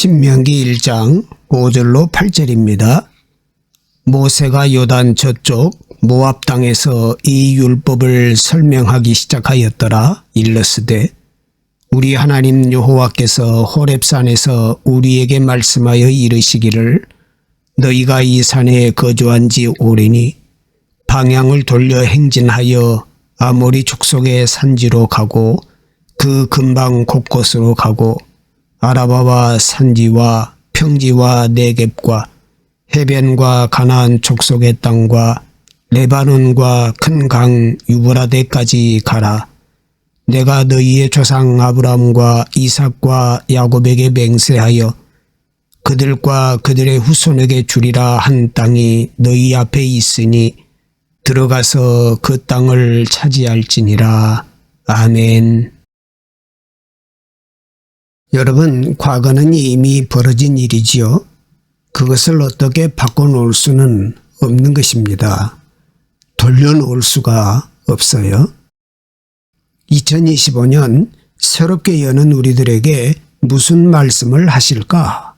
신명기 1장 5절로 8절입니다. 모세가 요단 저쪽 모압 땅에서 이 율법을 설명하기 시작하였더라. 일러스되 우리 하나님 여호와께서 호렙산에서 우리에게 말씀하여 이르시기를 너희가 이 산에 거주한 지 오래니 방향을 돌려 행진하여 아모리 족속의 산지로 가고 그 근방 곳곳으로 가고 아라바와 산지와 평지와 네겝과 해변과 가나안 족속의 땅과 레바논과 큰 강 유브라데까지 가라. 내가 너희의 조상 아브라함과 이삭과 야곱에게 맹세하여 그들과 그들의 후손에게 주리라 한 땅이 너희 앞에 있으니 들어가서 그 땅을 차지할지니라. 아멘. 여러분, 과거는 이미 벌어진 일이지요. 그것을 어떻게 바꿔놓을 수는 없는 것입니다. 돌려놓을 수가 없어요. 2025년 새롭게 여는 우리들에게 무슨 말씀을 하실까?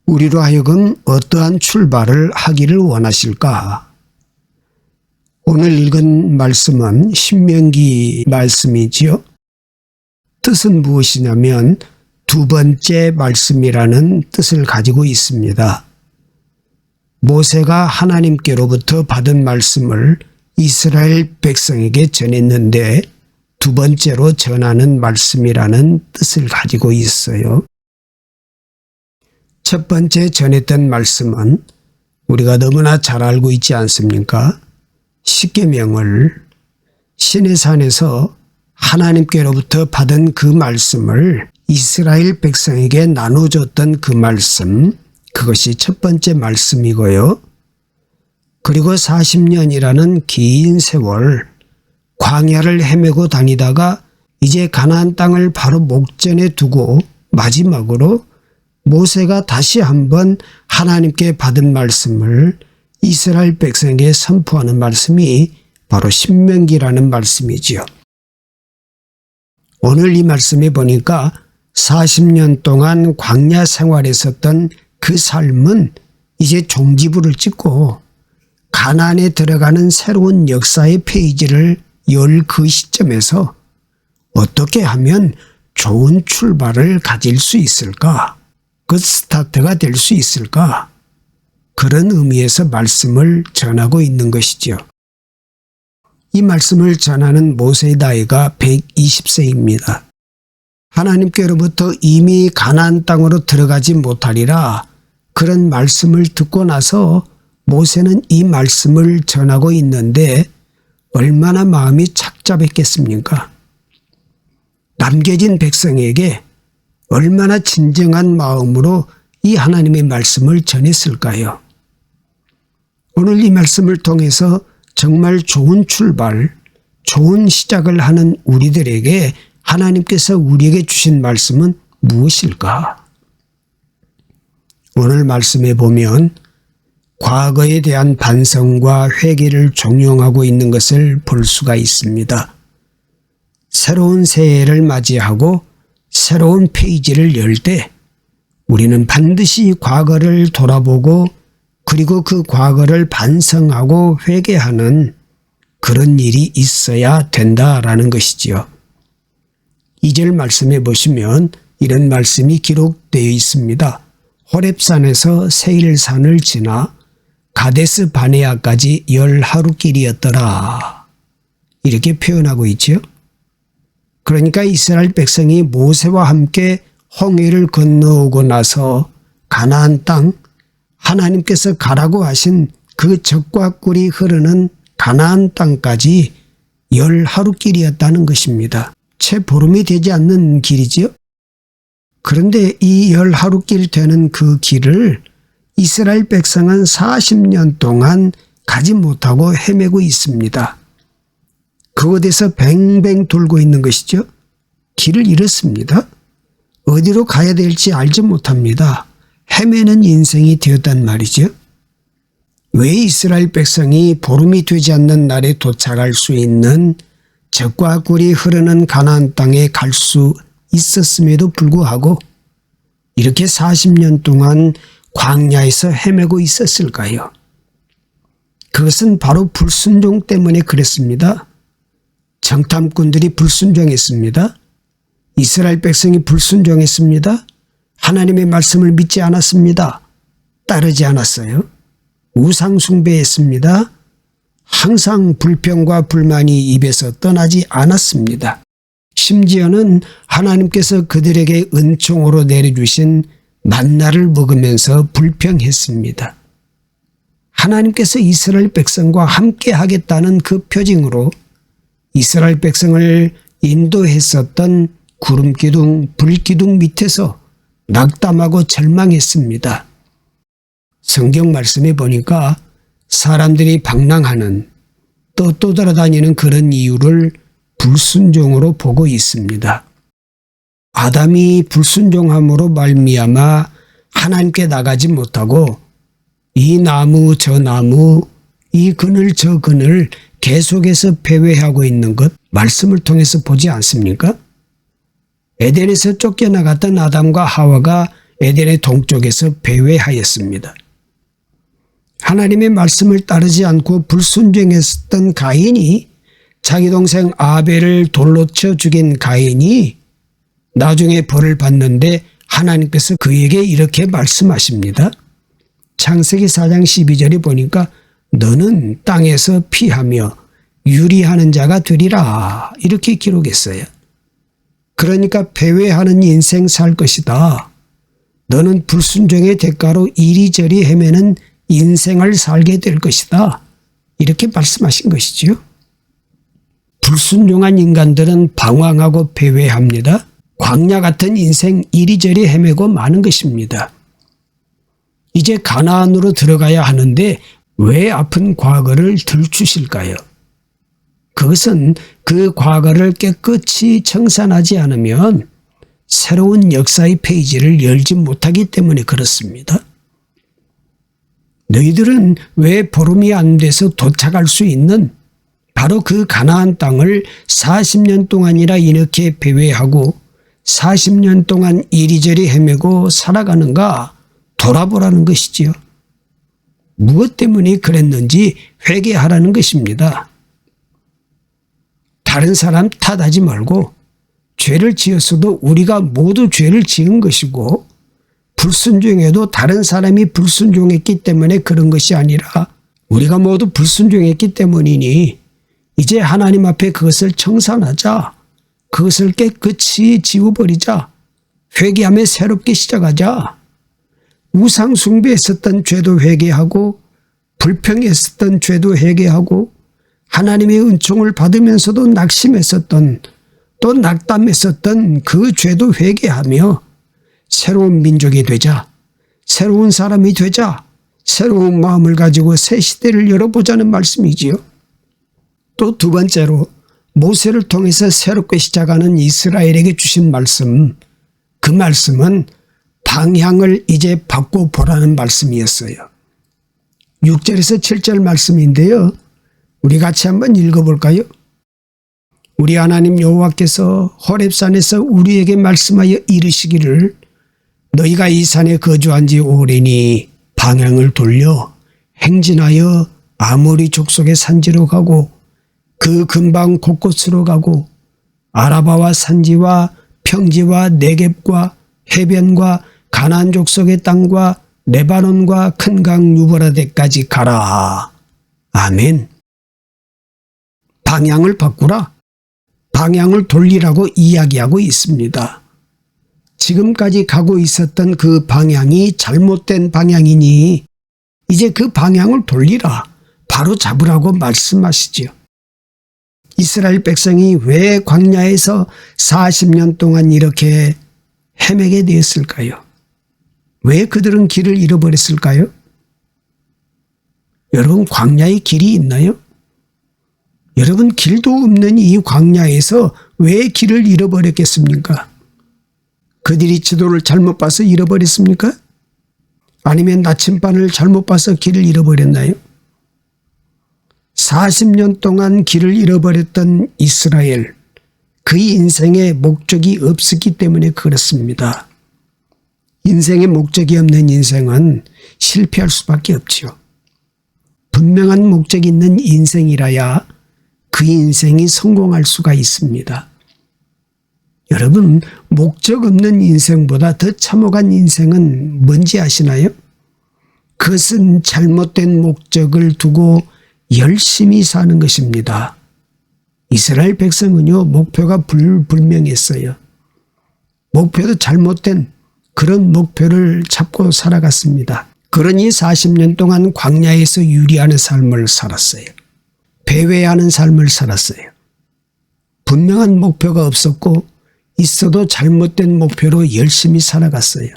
우리로 하여금 어떠한 출발을 하기를 원하실까? 오늘 읽은 말씀은 신명기 말씀이지요. 뜻은 무엇이냐면 두 번째 말씀이라는 뜻을 가지고 있습니다. 모세가 하나님께로부터 받은 말씀을 이스라엘 백성에게 전했는데 두 번째로 전하는 말씀이라는 뜻을 가지고 있어요. 첫 번째 전했던 말씀은 우리가 너무나 잘 알고 있지 않습니까? 십계명을 시내산에서 하나님께로부터 받은 그 말씀을 이스라엘 백성에게 나눠줬던 그 말씀, 그것이 첫 번째 말씀이고요. 그리고 40년이라는 긴 세월 광야를 헤매고 다니다가 이제 가나안 땅을 바로 목전에 두고 마지막으로 모세가 다시 한번 하나님께 받은 말씀을 이스라엘 백성에게 선포하는 말씀이 바로 신명기라는 말씀이지요. 오늘 이 말씀에 보니까 40년 동안 광야 생활에 있었던 그 삶은 이제 종지부를 찍고 가나안에 들어가는 새로운 역사의 페이지를 열 그 시점에서 어떻게 하면 좋은 출발을 가질 수 있을까? 그 스타트가 될 수 있을까? 그런 의미에서 말씀을 전하고 있는 것이죠. 이 말씀을 전하는 모세의 나이가 120세입니다. 하나님께로부터 이미 가나안 땅으로 들어가지 못하리라 그런 말씀을 듣고 나서 모세는 이 말씀을 전하고 있는데 얼마나 마음이 착잡했겠습니까? 남겨진 백성에게 얼마나 진정한 마음으로 이 하나님의 말씀을 전했을까요? 오늘 이 말씀을 통해서 정말 좋은 출발, 좋은 시작을 하는 우리들에게 하나님께서 우리에게 주신 말씀은 무엇일까? 오늘 말씀에 보면 과거에 대한 반성과 회개를 종용하고 있는 것을 볼 수가 있습니다. 새로운 새해를 맞이하고 새로운 페이지를 열 때 우리는 반드시 과거를 돌아보고 그리고 그 과거를 반성하고 회개하는 그런 일이 있어야 된다라는 것이지요. 2절 말씀에 보시면 이런 말씀이 기록되어 있습니다. 호렙산에서 세일산을 지나 가데스 바네아까지 10하루길이었더라. 이렇게 표현하고 있죠. 그러니까 이스라엘 백성이 모세와 함께 홍해를 건너오고 나서 가나안 땅, 하나님께서 가라고 하신 그 젖과 꿀이 흐르는 가나안 땅까지 10하루길이었다는 것입니다. 채 보름이 되지 않는 길이지요. 그런데 이 10하루길 되는 그 길을 이스라엘 백성은 40년 동안 가지 못하고 헤매고 있습니다. 그곳에서 뱅뱅 돌고 있는 것이죠. 길을 잃었습니다. 어디로 가야 될지 알지 못합니다. 헤매는 인생이 되었단 말이죠. 왜 이스라엘 백성이 보름이 되지 않는 날에 도착할 수 있는 젖과 꿀이 흐르는 가나안 땅에 갈 수 있었음에도 불구하고 이렇게 40년 동안 광야에서 헤매고 있었을까요? 그것은 바로 불순종 때문에 그랬습니다. 정탐꾼들이 불순종했습니다. 이스라엘 백성이 불순종했습니다. 하나님의 말씀을 믿지 않았습니다. 따르지 않았어요. 우상 숭배했습니다. 항상 불평과 불만이 입에서 떠나지 않았습니다. 심지어는 하나님께서 그들에게 은총으로 내려주신 만나를 먹으면서 불평했습니다. 하나님께서 이스라엘 백성과 함께 하겠다는 그 표징으로 이스라엘 백성을 인도했었던 구름기둥, 불기둥 밑에서 낙담하고 절망했습니다. 성경 말씀에 보니까 사람들이 방랑하는 또 떠돌아다니는 그런 이유를 불순종으로 보고 있습니다. 아담이 불순종함으로 말미암아 하나님께 나가지 못하고 이 나무 저 나무 이 그늘 저 그늘 계속해서 배회하고 있는 것 말씀을 통해서 보지 않습니까? 에덴에서 쫓겨나갔던 아담과 하와가 에덴의 동쪽에서 배회하였습니다. 하나님의 말씀을 따르지 않고 불순종했던 가인이 자기 동생 아벨을 돌로 쳐 죽인 가인이 나중에 벌을 받는데 하나님께서 그에게 이렇게 말씀하십니다. 창세기 4장 12절에 보니까 너는 땅에서 피하며 유리하는 자가 되리라 이렇게 기록했어요. 그러니까 배회하는 인생 살 것이다. 너는 불순종의 대가로 이리저리 헤매는 인생을 살게 될 것이다. 이렇게 말씀하신 것이지요. 불순종한 인간들은 방황하고 배회합니다. 광야 같은 인생 이리저리 헤매고 마는 것입니다. 이제 가나안으로 들어가야 하는데 왜 아픈 과거를 들추실까요? 그것은 그 과거를 깨끗이 청산하지 않으면 새로운 역사의 페이지를 열지 못하기 때문에 그렇습니다. 너희들은 왜 보름이 안 돼서 도착할 수 있는 바로 그 가나안 땅을 40년 동안이나 이렇게 배회하고 40년 동안 이리저리 헤매고 살아가는가 돌아보라는 것이지요. 무엇 때문에 그랬는지 회개하라는 것입니다. 다른 사람 탓하지 말고 죄를 지었어도 우리가 모두 죄를 지은 것이고 불순종해도 다른 사람이 불순종했기 때문에 그런 것이 아니라 우리가 모두 불순종했기 때문이니 이제 하나님 앞에 그것을 청산하자. 그것을 깨끗이 지워버리자. 회개하며 새롭게 시작하자. 우상 숭배했었던 죄도 회개하고 불평했었던 죄도 회개하고 하나님의 은총을 받으면서도 낙심했었던 또 낙담했었던 그 죄도 회개하며 새로운 민족이 되자. 새로운 사람이 되자. 새로운 마음을 가지고 새 시대를 열어보자는 말씀이지요. 또 두 번째로 모세를 통해서 새롭게 시작하는 이스라엘에게 주신 말씀, 그 말씀은 방향을 이제 바꿔보라는 말씀이었어요. 6절에서 7절 말씀인데요. 우리 같이 한번 읽어볼까요? 우리 하나님 여호와께서 호렙산에서 우리에게 말씀하여 이르시기를 너희가 이 산에 거주한 지 오래니 방향을 돌려 행진하여 아모리 족속의 산지로 가고 그 근방 곳곳으로 가고 아라바와 산지와 평지와 네겝과 해변과 가나안 족속의 땅과 레바논과 큰 강 유브라데까지 가라. 아멘. 방향을 바꾸라. 방향을 돌리라고 이야기하고 있습니다. 지금까지 가고 있었던 그 방향이 잘못된 방향이니 이제 그 방향을 돌리라. 바로 잡으라고 말씀하시지요. 이스라엘 백성이 왜 광야에서 40년 동안 이렇게 헤매게 되었을까요? 왜 그들은 길을 잃어버렸을까요? 여러분, 광야에 길이 있나요? 여러분, 길도 없는 이 광야에서 왜 길을 잃어버렸겠습니까? 그들이 지도를 잘못 봐서 잃어버렸습니까? 아니면 나침반을 잘못 봐서 길을 잃어버렸나요? 40년 동안 길을 잃어버렸던 이스라엘, 그의 인생에 목적이 없었기 때문에 그렇습니다. 인생의 목적이 없는 인생은 실패할 수밖에 없지요. 분명한 목적이 있는 인생이라야 그 인생이 성공할 수가 있습니다. 여러분, 목적 없는 인생보다 더 참혹한 인생은 뭔지 아시나요? 그것은 잘못된 목적을 두고 열심히 사는 것입니다. 이스라엘 백성은요, 목표가 불명했어요. 목표도 잘못된 그런 목표를 잡고 살아갔습니다. 그러니 40년 동안 광야에서 유리하는 삶을 살았어요. 배회하는 삶을 살았어요. 분명한 목표가 없었고 있어도 잘못된 목표로 열심히 살아갔어요.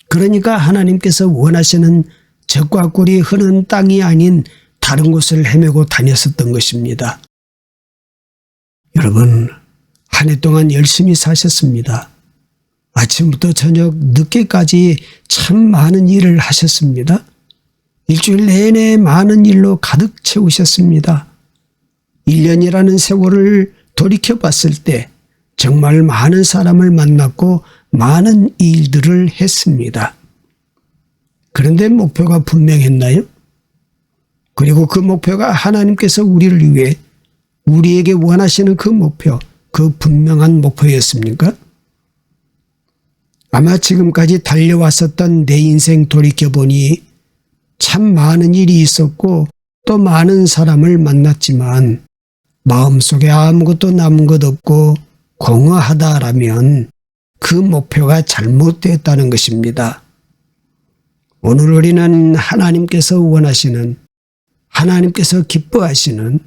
그러니까 하나님께서 원하시는 젖과 꿀이 흐르는 땅이 아닌 다른 곳을 헤매고 다녔었던 것입니다. 여러분, 한 해 동안 열심히 사셨습니다. 아침부터 저녁 늦게까지 참 많은 일을 하셨습니다. 일주일 내내 많은 일로 가득 채우셨습니다. 1년이라는 세월을 돌이켜봤을 때 정말 많은 사람을 만났고 많은 일들을 했습니다. 그런데 목표가 분명했나요? 그리고 그 목표가 하나님께서 우리를 위해 우리에게 원하시는 그 목표, 그 분명한 목표였습니까? 아마 지금까지 달려왔었던 내 인생 돌이켜보니 참 많은 일이 있었고 또 많은 사람을 만났지만 마음속에 아무것도 남은 것 없고 공허하다라면 그 목표가 잘못되었다는 것입니다. 오늘 우리는 하나님께서 원하시는, 하나님께서 기뻐하시는,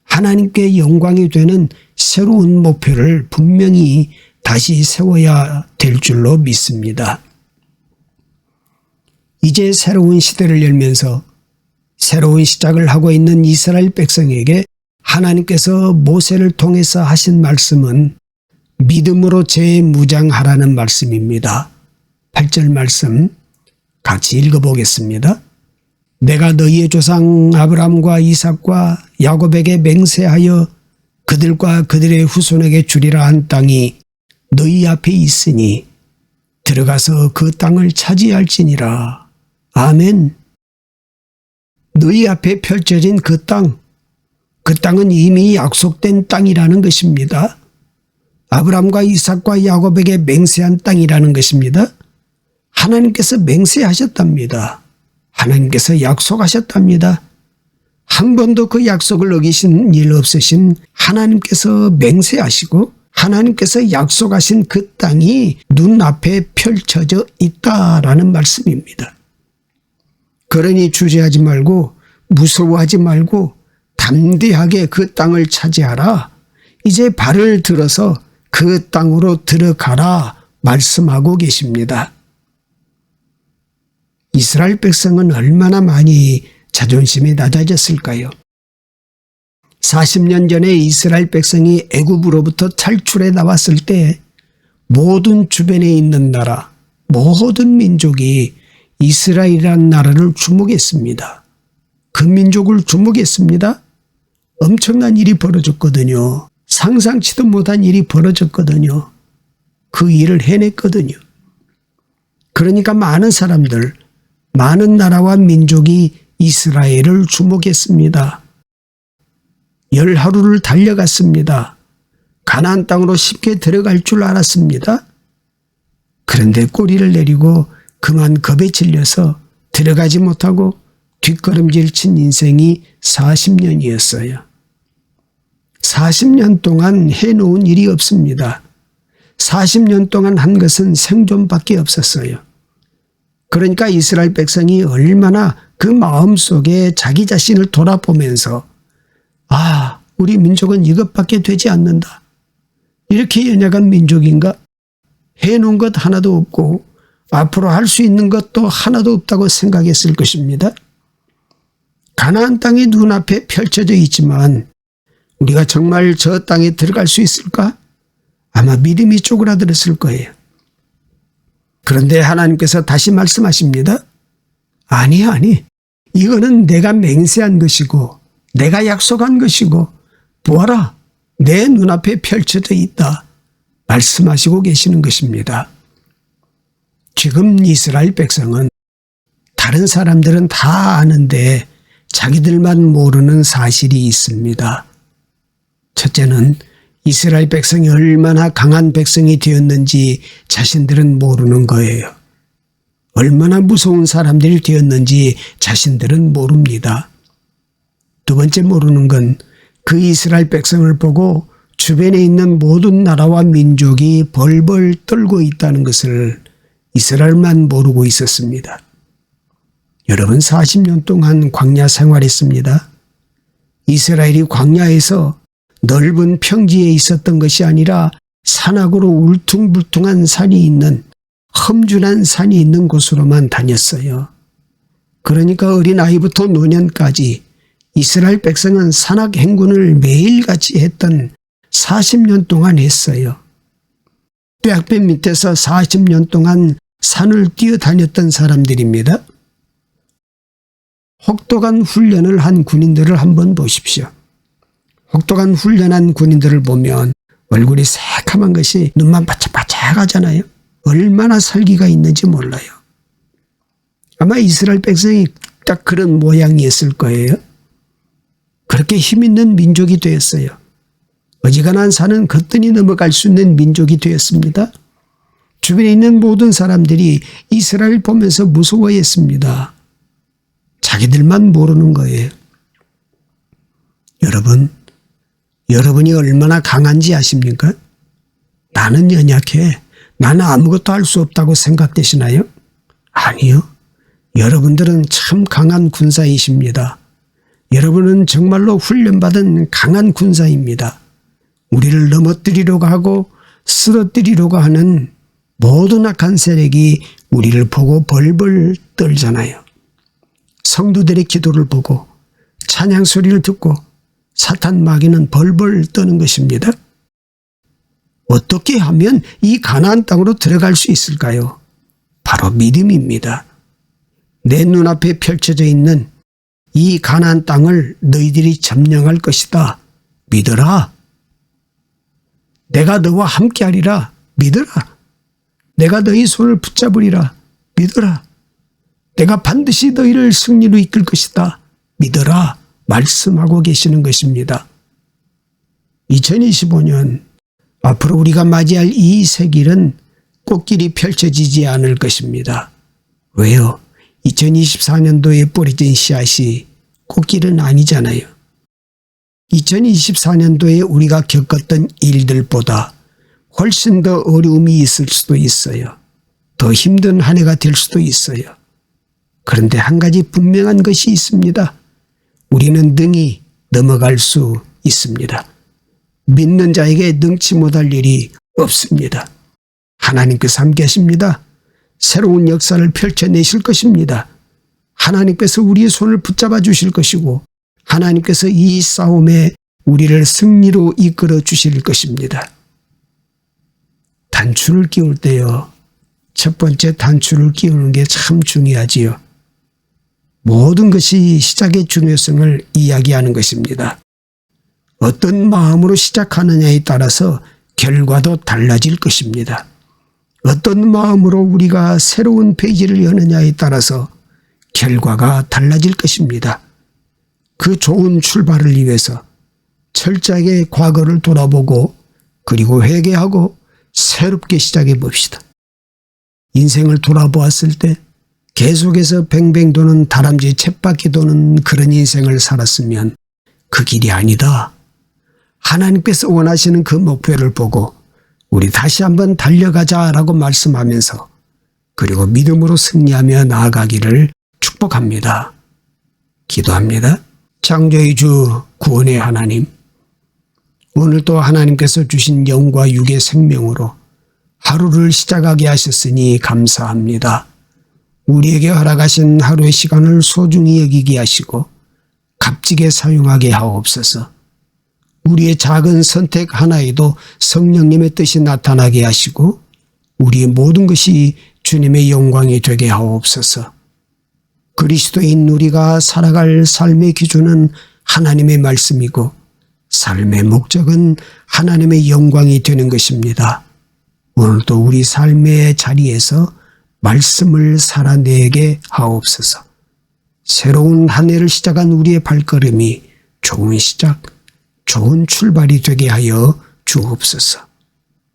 하나님께 영광이 되는 새로운 목표를 분명히 다시 세워야 될 줄로 믿습니다. 이제 새로운 시대를 열면서 새로운 시작을 하고 있는 이스라엘 백성에게 하나님께서 모세를 통해서 하신 말씀은 믿음으로 재무장하라는 말씀입니다. 8절 말씀 같이 읽어보겠습니다. 내가 너희의 조상 아브라함과 이삭과 야곱에게 맹세하여 그들과 그들의 후손에게 주리라 한 땅이 너희 앞에 있으니 들어가서 그 땅을 차지할지니라. 아멘. 너희 앞에 펼쳐진 그 땅은 이미 약속된 땅이라는 것입니다. 아브라함과 이삭과 야곱에게 맹세한 땅이라는 것입니다. 하나님께서 맹세하셨답니다. 하나님께서 약속하셨답니다. 한 번도 그 약속을 어기신 일 없으신 하나님께서 맹세하시고 하나님께서 약속하신 그 땅이 눈앞에 펼쳐져 있다라는 말씀입니다. 그러니 주저하지 말고 무서워하지 말고 담대하게 그 땅을 차지하라. 이제 발을 들어서 그 땅으로 들어가라 말씀하고 계십니다. 이스라엘 백성은 얼마나 많이 자존심이 낮아졌을까요? 40년 전에 이스라엘 백성이 애굽으로부터 탈출해 나왔을 때 모든 주변에 있는 나라, 모든 민족이 이스라엘이라는 나라를 주목했습니다. 그 민족을 주목했습니다. 엄청난 일이 벌어졌거든요. 상상치도 못한 일이 벌어졌거든요. 그 일을 해냈거든요. 그러니까 많은 사람들, 많은 나라와 민족이 이스라엘을 주목했습니다. 10하루를 달려갔습니다. 가나안 땅으로 쉽게 들어갈 줄 알았습니다. 그런데 꼬리를 내리고 그만 겁에 질려서 들어가지 못하고 뒷걸음질 친 인생이 40년이었어요. 40년 동안 해놓은 일이 없습니다. 40년 동안 한 것은 생존밖에 없었어요. 그러니까 이스라엘 백성이 얼마나 그 마음속에 자기 자신을 돌아보면서 우리 민족은 이것밖에 되지 않는다. 이렇게 연약한 민족인가? 해놓은 것 하나도 없고 앞으로 할 수 있는 것도 하나도 없다고 생각했을 것입니다. 가나안 땅이 눈앞에 펼쳐져 있지만 우리가 정말 저 땅에 들어갈 수 있을까? 아마 믿음이 쪼그라들었을 거예요. 그런데 하나님께서 다시 말씀하십니다. 아니, 이거는 내가 맹세한 것이고 내가 약속한 것이고 보아라, 내 눈앞에 펼쳐져 있다 말씀하시고 계시는 것입니다. 지금 이스라엘 백성은 다른 사람들은 다 아는데 자기들만 모르는 사실이 있습니다. 첫째는 이스라엘 백성이 얼마나 강한 백성이 되었는지 자신들은 모르는 거예요. 얼마나 무서운 사람들이 되었는지 자신들은 모릅니다. 두 번째 모르는 건 그 이스라엘 백성을 보고 주변에 있는 모든 나라와 민족이 벌벌 떨고 있다는 것을 이스라엘만 모르고 있었습니다. 여러분 40년 동안 광야 생활했습니다. 이스라엘이 광야에서 넓은 평지에 있었던 것이 아니라 산악으로 울퉁불퉁한 산이 있는 험준한 산이 있는 곳으로만 다녔어요. 그러니까 어린아이부터 노년까지 이스라엘 백성은 산악 행군을 매일같이 했던 40년 동안 했어요. 뼈아랫배 밑에서 40년 동안 산을 뛰어다녔던 사람들입니다. 혹독한 훈련을 한 군인들을 한번 보십시오. 혹독한 훈련한 군인들을 보면 얼굴이 새카만 것이 눈만 바짝바짝하잖아요. 얼마나 살기가 있는지 몰라요. 아마 이스라엘 백성이 딱 그런 모양이었을 거예요. 그렇게 힘있는 민족이 되었어요. 어지간한 산은 거뜬히 넘어갈 수 있는 민족이 되었습니다. 주변에 있는 모든 사람들이 이스라엘 보면서 무서워했습니다. 자기들만 모르는 거예요. 여러분이 얼마나 강한지 아십니까? 나는 연약해. 나는 아무것도 할 수 없다고 생각되시나요? 아니요. 여러분들은 참 강한 군사이십니다. 여러분은 정말로 훈련받은 강한 군사입니다. 우리를 넘어뜨리려고 하고 쓰러뜨리려고 하는 모든 악한 세력이 우리를 보고 벌벌 떨잖아요. 성도들의 기도를 보고 찬양 소리를 듣고 사탄 마귀는 벌벌 떠는 것입니다. 어떻게 하면 이 가나안 땅으로 들어갈 수 있을까요? 바로 믿음입니다. 내 눈앞에 펼쳐져 있는 이 가나안 땅을 너희들이 점령할 것이다. 믿어라. 내가 너와 함께하리라. 믿어라. 내가 너희 손을 붙잡으리라. 믿어라. 내가 반드시 너희를 승리로 이끌 것이다. 믿어라. 말씀하고 계시는 것입니다. 2025년 앞으로 우리가 맞이할 이 새길은 꽃길이 펼쳐지지 않을 것입니다. 왜요? 2024년도에 뿌려진 씨앗이 꽃길은 아니잖아요. 2024년도에 우리가 겪었던 일들보다 훨씬 더 어려움이 있을 수도 있어요. 더 힘든 한 해가 될 수도 있어요. 그런데 한 가지 분명한 것이 있습니다. 우리는 능히 넘어갈 수 있습니다. 믿는 자에게 능치 못할 일이 없습니다. 하나님께서 함께 하십니다. 새로운 역사를 펼쳐내실 것입니다. 하나님께서 우리의 손을 붙잡아 주실 것이고 하나님께서 이 싸움에 우리를 승리로 이끌어 주실 것입니다. 단추를 끼울 때요. 첫 번째 단추를 끼우는 게 참 중요하지요. 모든 것이 시작의 중요성을 이야기하는 것입니다. 어떤 마음으로 시작하느냐에 따라서 결과도 달라질 것입니다. 어떤 마음으로 우리가 새로운 페이지를 여느냐에 따라서 결과가 달라질 것입니다. 그 좋은 출발을 위해서 철저하게 과거를 돌아보고 그리고 회개하고 새롭게 시작해 봅시다. 인생을 돌아보았을 때 계속해서 뱅뱅 도는 다람쥐 쳇바퀴 도는 그런 인생을 살았으면 그 길이 아니다. 하나님께서 원하시는 그 목표를 보고 우리 다시 한번 달려가자라고 말씀하면서 그리고 믿음으로 승리하며 나아가기를 축복합니다. 기도합니다. 창조의 주 구원의 하나님, 오늘도 하나님께서 주신 영과 육의 생명으로 하루를 시작하게 하셨으니 감사합니다. 우리에게 허락하신 하루의 시간을 소중히 여기게 하시고 값지게 사용하게 하옵소서. 우리의 작은 선택 하나에도 성령님의 뜻이 나타나게 하시고 우리의 모든 것이 주님의 영광이 되게 하옵소서. 그리스도인 우리가 살아갈 삶의 기준은 하나님의 말씀이고 삶의 목적은 하나님의 영광이 되는 것입니다. 오늘도 우리 삶의 자리에서 말씀을 살아내게 하옵소서. 새로운 한 해를 시작한 우리의 발걸음이 좋은 시작, 좋은 출발이 되게 하여 주옵소서.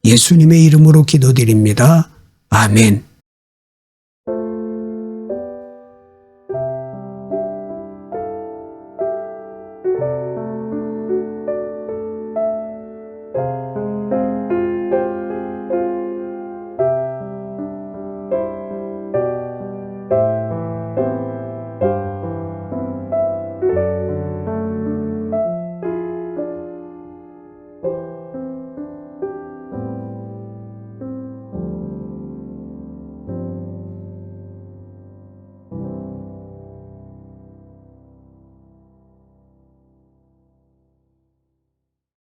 예수님의 이름으로 기도드립니다. 아멘.